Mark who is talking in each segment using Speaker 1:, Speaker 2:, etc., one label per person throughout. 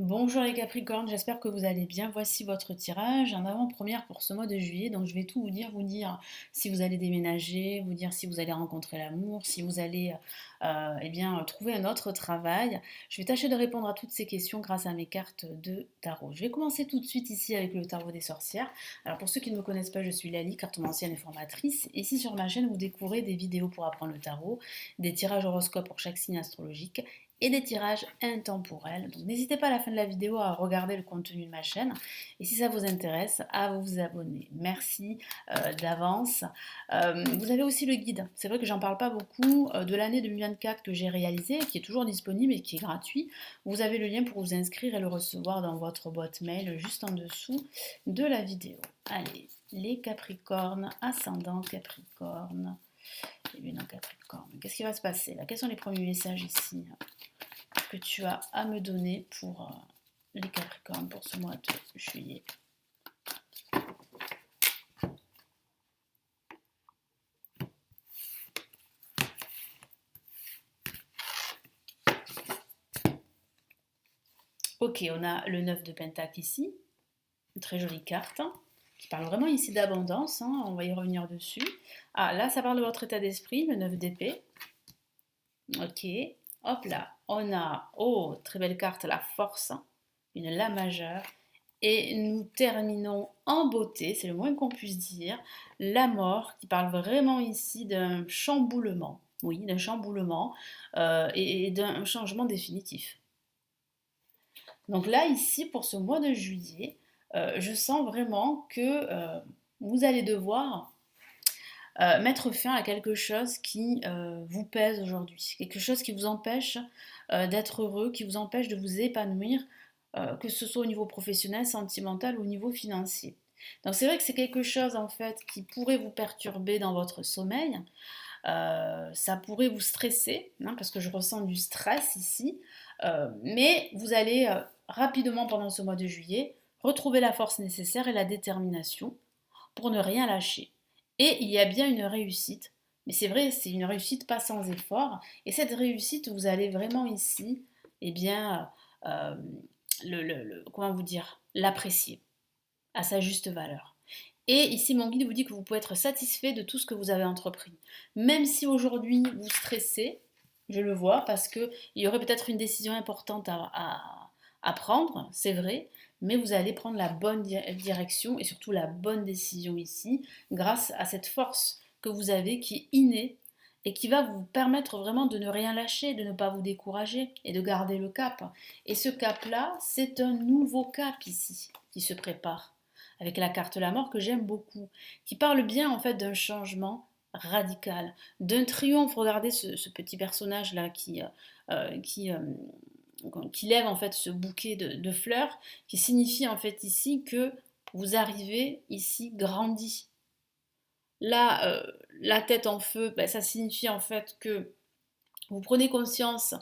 Speaker 1: Bonjour les Capricornes, j'espère que vous allez bien. Voici votre tirage en avant-première pour ce mois de juillet. Donc je vais tout vous dire si vous allez déménager, vous dire si vous allez rencontrer l'amour, si vous allez trouver un autre travail. Je vais tâcher de répondre à toutes ces questions grâce à mes cartes de tarot. Je vais commencer tout de suite ici avec le tarot des sorcières. Alors pour ceux qui ne me connaissent pas, je suis Lali, cartomancienne et formatrice. Et ici sur ma chaîne, vous découvrez des vidéos pour apprendre le tarot, des tirages horoscopes pour chaque signe astrologique et des tirages intemporels. Donc n'hésitez pas à la fin de la vidéo à regarder le contenu de ma chaîne et si ça vous intéresse, à vous abonner. Merci d'avance. Vous avez aussi le guide. C'est vrai que j'en parle pas beaucoup de l'année 2024 que j'ai réalisé, qui est toujours disponible et qui est gratuit. Vous avez le lien pour vous inscrire et le recevoir dans votre boîte mail juste en dessous de la vidéo. Allez, les Capricornes, ascendant Capricorne. Et bien non, Capricorne. Qu'est-ce qui va se passer là? Quels sont les premiers messages ici que tu as à me donner pour les Capricornes pour ce mois de juillet? Ok, on a le 9 de Pentacle ici, une très jolie carte, qui parle vraiment ici d'abondance, on va y revenir dessus. Ah, là, ça parle de votre état d'esprit, le 9 d'épée. Ok, hop là, on a, oh, très belle carte, la force, une La majeure. Et nous terminons en beauté, c'est le moins qu'on puisse dire, la mort, qui parle vraiment ici d'un chamboulement, oui, d'un chamboulement et d'un changement définitif. Donc là, ici, pour ce mois de juillet, je sens vraiment que vous allez devoir mettre fin à quelque chose qui vous pèse aujourd'hui, quelque chose qui vous empêche d'être heureux, qui vous empêche de vous épanouir, que ce soit au niveau professionnel, sentimental ou au niveau financier. Donc c'est vrai que c'est quelque chose en fait qui pourrait vous perturber dans votre sommeil, ça pourrait vous stresser, hein, parce que je ressens du stress ici, mais vous allez rapidement pendant ce mois de juillet retrouver la force nécessaire et la détermination pour ne rien lâcher. Et il y a bien une réussite, mais c'est vrai, c'est une réussite pas sans effort, et cette réussite, vous allez vraiment ici, eh bien, euh, comment vous dire, l'apprécier à sa juste valeur. Et ici, mon guide vous dit que vous pouvez être satisfait de tout ce que vous avez entrepris. Même si aujourd'hui vous stressez, je le vois, parce qu'il y aurait peut-être une décision importante à prendre, c'est vrai, mais vous allez prendre la bonne direction et surtout la bonne décision ici, grâce à cette force que vous avez qui est innée et qui va vous permettre vraiment de ne rien lâcher, de ne pas vous décourager et de garder le cap. Et ce cap-là, c'est un nouveau cap ici qui se prépare avec la carte la mort que j'aime beaucoup, qui parle bien en fait d'un changement radical, d'un triomphe. Regardez ce petit personnage là qui lève en fait ce bouquet de fleurs, qui signifie en fait ici que vous arrivez ici grandi. Là, la tête en feu, ben, ça signifie en fait que vous prenez conscience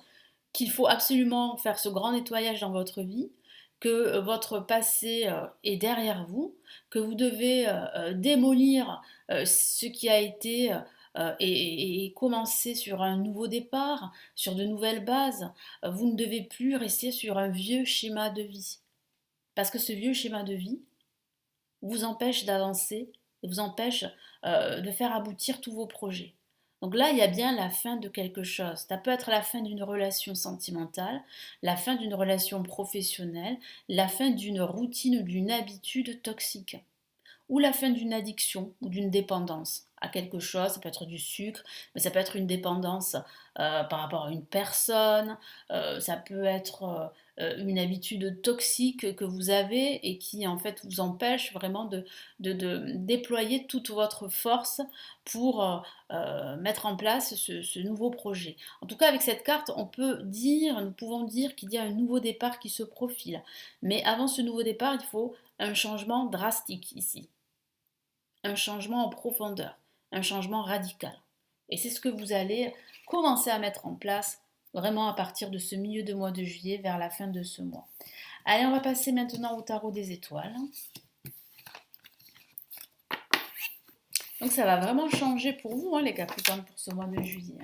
Speaker 1: qu'il faut absolument faire ce grand nettoyage dans votre vie, que votre passé est derrière vous, que vous devez démolir ce qui a été et commencer sur un nouveau départ, sur de nouvelles bases. Vous ne devez plus rester sur un vieux schéma de vie. Parce que ce vieux schéma de vie vous empêche d'avancer et vous empêche de faire aboutir tous vos projets. Donc là, il y a bien la fin de quelque chose. Ça peut être la fin d'une relation sentimentale, la fin d'une relation professionnelle, la fin d'une routine ou d'une habitude toxique, ou la fin d'une addiction ou d'une dépendance à quelque chose. Ça peut être du sucre, mais ça peut être une dépendance par rapport à une personne, ça peut être une habitude toxique que vous avez et qui en fait vous empêche vraiment de déployer toute votre force pour mettre en place ce nouveau projet. En tout cas, avec cette carte, nous pouvons dire qu'il y a un nouveau départ qui se profile. Mais avant ce nouveau départ, il faut un changement drastique ici, un changement en profondeur, un changement radical. Et c'est ce que vous allez commencer à mettre en place vraiment à partir de ce milieu de mois de juillet vers la fin de ce mois. Allez, on va passer maintenant au tarot des étoiles. Donc ça va vraiment changer pour vous, les Capricornes, pour ce mois de juillet.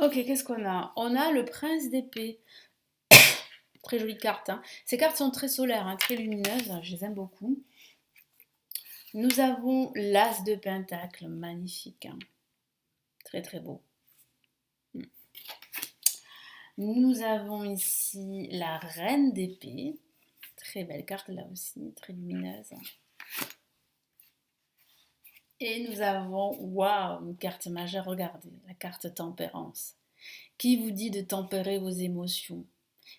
Speaker 1: Ok, qu'est-ce qu'on a? On a le prince d'épée. Très jolie carte, hein. Ces cartes sont très solaires, hein, très lumineuses, je les aime beaucoup. Nous avons l'as de pentacle, magnifique, hein. Très très beau. Nous avons ici la reine d'épée. Très belle carte là aussi, très lumineuse. Et nous avons, waouh, une carte majeure, regardez, la carte tempérance, qui vous dit de tempérer vos émotions,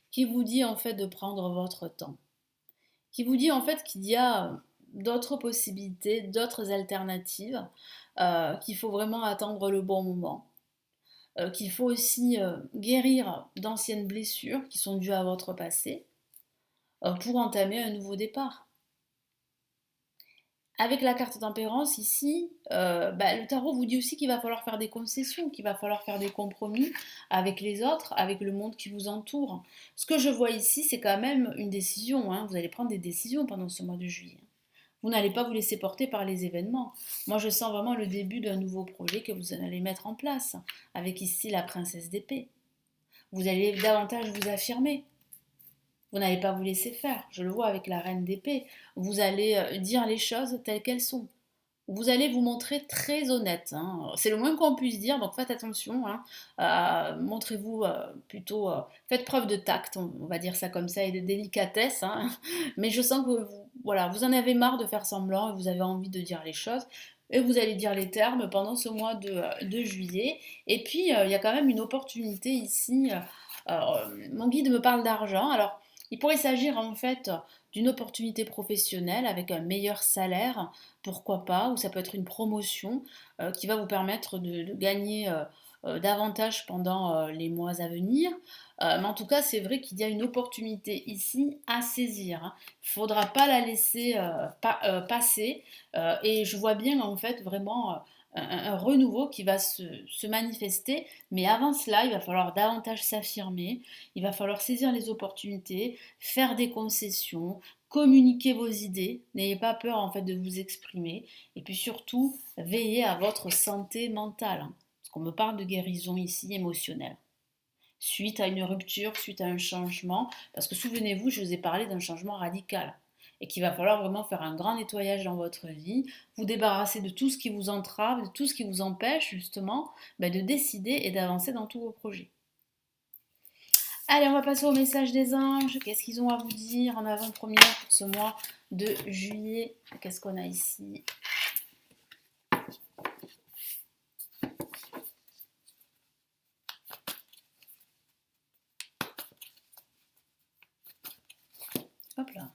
Speaker 1: qui vous dit en fait de prendre votre temps, qui vous dit en fait qu'il y a d'autres possibilités, d'autres alternatives, qu'il faut vraiment attendre le bon moment, qu'il faut aussi guérir d'anciennes blessures qui sont dues à votre passé pour entamer un nouveau départ. Avec la carte tempérance ici, le tarot vous dit aussi qu'il va falloir faire des concessions, qu'il va falloir faire des compromis avec les autres, avec le monde qui vous entoure. Ce que je vois ici, c'est quand même une décision, hein. Vous allez prendre des décisions pendant ce mois de juillet. Vous n'allez pas vous laisser porter par les événements. Moi, je sens vraiment le début d'un nouveau projet que vous allez mettre en place, avec ici la princesse d'épée. Vous allez davantage vous affirmer. Vous n'allez pas vous laisser faire. Je le vois avec la reine d'épée. Vous allez dire les choses telles qu'elles sont. Vous allez vous montrer très honnête, hein. C'est le moins qu'on puisse dire, donc faites attention, hein. Montrez-vous plutôt, faites preuve de tact, on va dire ça comme ça, et de délicatesse, hein. Mais je sens que voilà, vous en avez marre de faire semblant et vous avez envie de dire les choses. Et vous allez dire les termes pendant ce mois de juillet. Et puis, il y a quand même une opportunité ici. Mon guide me parle d'argent. Alors, il pourrait s'agir en fait d'une opportunité professionnelle avec un meilleur salaire, pourquoi pas, ou ça peut être une promotion qui va vous permettre de gagner davantage pendant les mois à venir. Mais en tout cas, c'est vrai qu'il y a une opportunité ici à saisir, hein. Il ne faudra pas la laisser passer. Et je vois bien en fait vraiment un renouveau qui va se manifester. Mais avant cela, il va falloir davantage s'affirmer, il va falloir saisir les opportunités, faire des concessions, communiquer vos idées, n'ayez pas peur en fait de vous exprimer, et puis surtout veillez à votre santé mentale, hein, parce qu'on me parle de guérison ici émotionnelle. Suite à une rupture, suite à un changement, parce que souvenez-vous, je vous ai parlé d'un changement radical et qu'il va falloir vraiment faire un grand nettoyage dans votre vie, vous débarrasser de tout ce qui vous entrave, de tout ce qui vous empêche justement de décider et d'avancer dans tous vos projets. Allez, on va passer au message des anges. Qu'est-ce qu'ils ont à vous dire en avant-première pour ce mois de juillet? Qu'est-ce qu'on a ici? Hop là.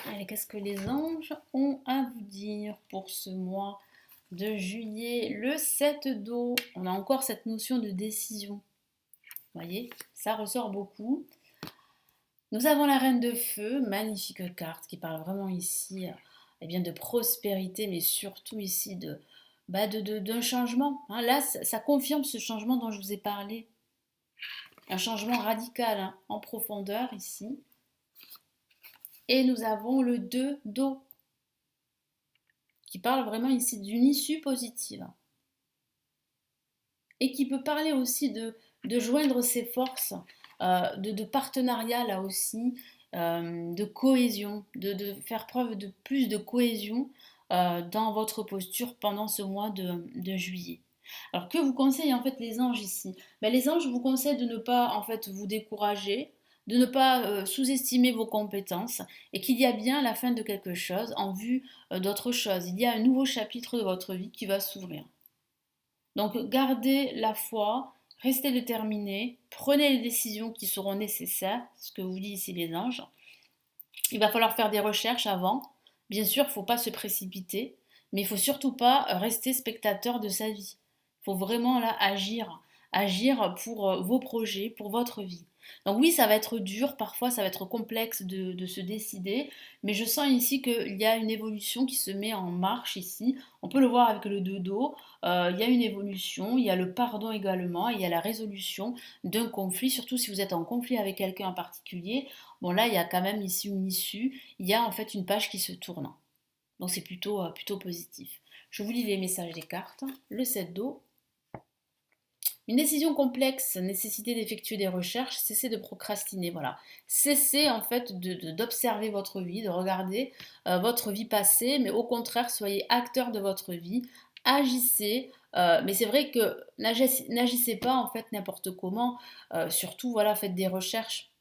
Speaker 1: Allez, qu'est-ce que les anges ont à vous dire pour ce mois de juillet? Le 7 d'eau, on a encore cette notion de décision. Vous voyez, ça ressort beaucoup. Nous avons la reine de feu, magnifique carte qui parle vraiment ici de prospérité, mais surtout ici d'un changement, hein. Là, ça confirme ce changement dont je vous ai parlé. Un changement radical, hein, en profondeur ici. Et nous avons le 2 d'eau, qui parle vraiment ici d'une issue positive. Et qui peut parler aussi de joindre ses forces, de partenariat là aussi, de cohésion, de faire preuve de plus de cohésion dans votre posture pendant ce mois de juillet. Alors que vous conseillent en fait les anges ici? Les anges vous conseillent de ne pas en fait vous décourager, de ne pas sous-estimer vos compétences et qu'il y a bien la fin de quelque chose en vue d'autre chose. Il y a un nouveau chapitre de votre vie qui va s'ouvrir. Donc gardez la foi, restez déterminés, prenez les décisions qui seront nécessaires, ce que vous dit ici les anges. Il va falloir faire des recherches avant. Bien sûr, il ne faut pas se précipiter, mais il ne faut surtout pas rester spectateur de sa vie. Il faut vraiment là agir pour vos projets, pour votre vie. Donc oui, ça va être dur, parfois ça va être complexe de se décider, mais je sens ici qu'il y a une évolution qui se met en marche ici. On peut le voir avec le dodo, il y a une évolution, il y a le pardon également, il y a la résolution d'un conflit, surtout si vous êtes en conflit avec quelqu'un en particulier. Bon là, il y a quand même ici une issue, il y a en fait une page qui se tourne. Donc c'est plutôt positif. Je vous lis les messages des cartes. Le 7 d'eau. Une décision complexe, nécessité d'effectuer des recherches, cessez de procrastiner, voilà. Cessez en fait d'observer votre vie, de regarder votre vie passée, mais au contraire, soyez acteur de votre vie, agissez, mais c'est vrai que n'agissez pas en fait n'importe comment, surtout voilà, faites des recherches.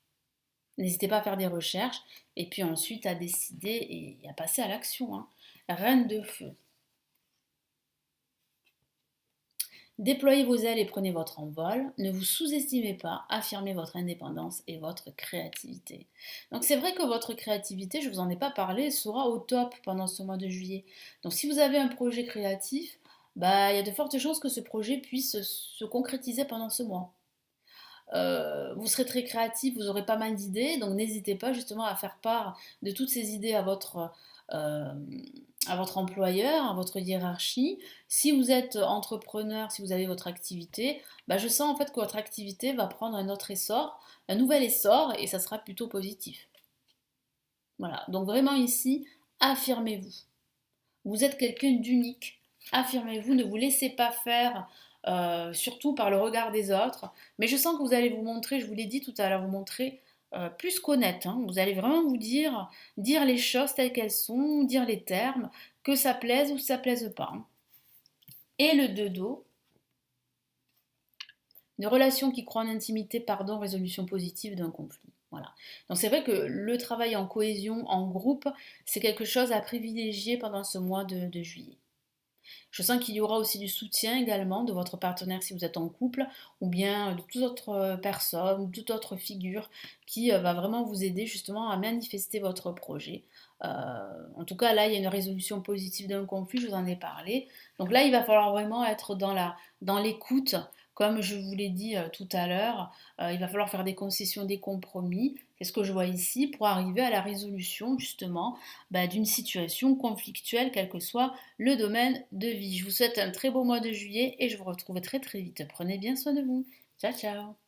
Speaker 1: N'hésitez pas à faire des recherches et puis ensuite à décider et à passer à l'action, hein. Reine de feu. Déployez vos ailes et prenez votre envol. Ne vous sous-estimez pas, affirmez votre indépendance et votre créativité. Donc c'est vrai que votre créativité, je ne vous en ai pas parlé, sera au top pendant ce mois de juillet. Donc si vous avez un projet créatif, bah, il y a de fortes chances que ce projet puisse se concrétiser pendant ce mois. Vous serez très créatif, vous aurez pas mal d'idées, donc n'hésitez pas justement à faire part de toutes ces idées euh, à votre employeur, à votre hiérarchie. Si vous êtes entrepreneur, si vous avez votre activité, bah, je sens en fait que votre activité va prendre un autre essor, un nouvel essor, et ça sera plutôt positif. Voilà, donc vraiment ici, affirmez-vous. Vous êtes quelqu'un d'unique. Affirmez-vous, ne vous laissez pas faire, surtout par le regard des autres. Mais je sens que vous allez vous montrer, je vous l'ai dit tout à l'heure, vous montrer plus qu'honnête, hein. Vous allez vraiment vous dire les choses telles qu'elles sont, dire les termes, que ça plaise ou que ça plaise pas, hein. Et le 2 d'eau, une relation qui croit en intimité, pardon, résolution positive d'un conflit. Voilà. Donc c'est vrai que le travail en cohésion, en groupe, c'est quelque chose à privilégier pendant ce mois de juillet. Je sens qu'il y aura aussi du soutien également de votre partenaire si vous êtes en couple, ou bien de toute autre personne, ou toute autre figure qui va vraiment vous aider justement à manifester votre projet. En tout cas, là, il y a une résolution positive d'un conflit, je vous en ai parlé. Donc là, il va falloir vraiment être dans l'écoute, comme je vous l'ai dit tout à l'heure. Il va falloir faire des concessions, des compromis. C'est ce que je vois ici pour arriver à la résolution justement bah, d'une situation conflictuelle, quel que soit le domaine de vie. Je vous souhaite un très beau mois de juillet et je vous retrouve très très vite. Prenez bien soin de vous. Ciao ciao.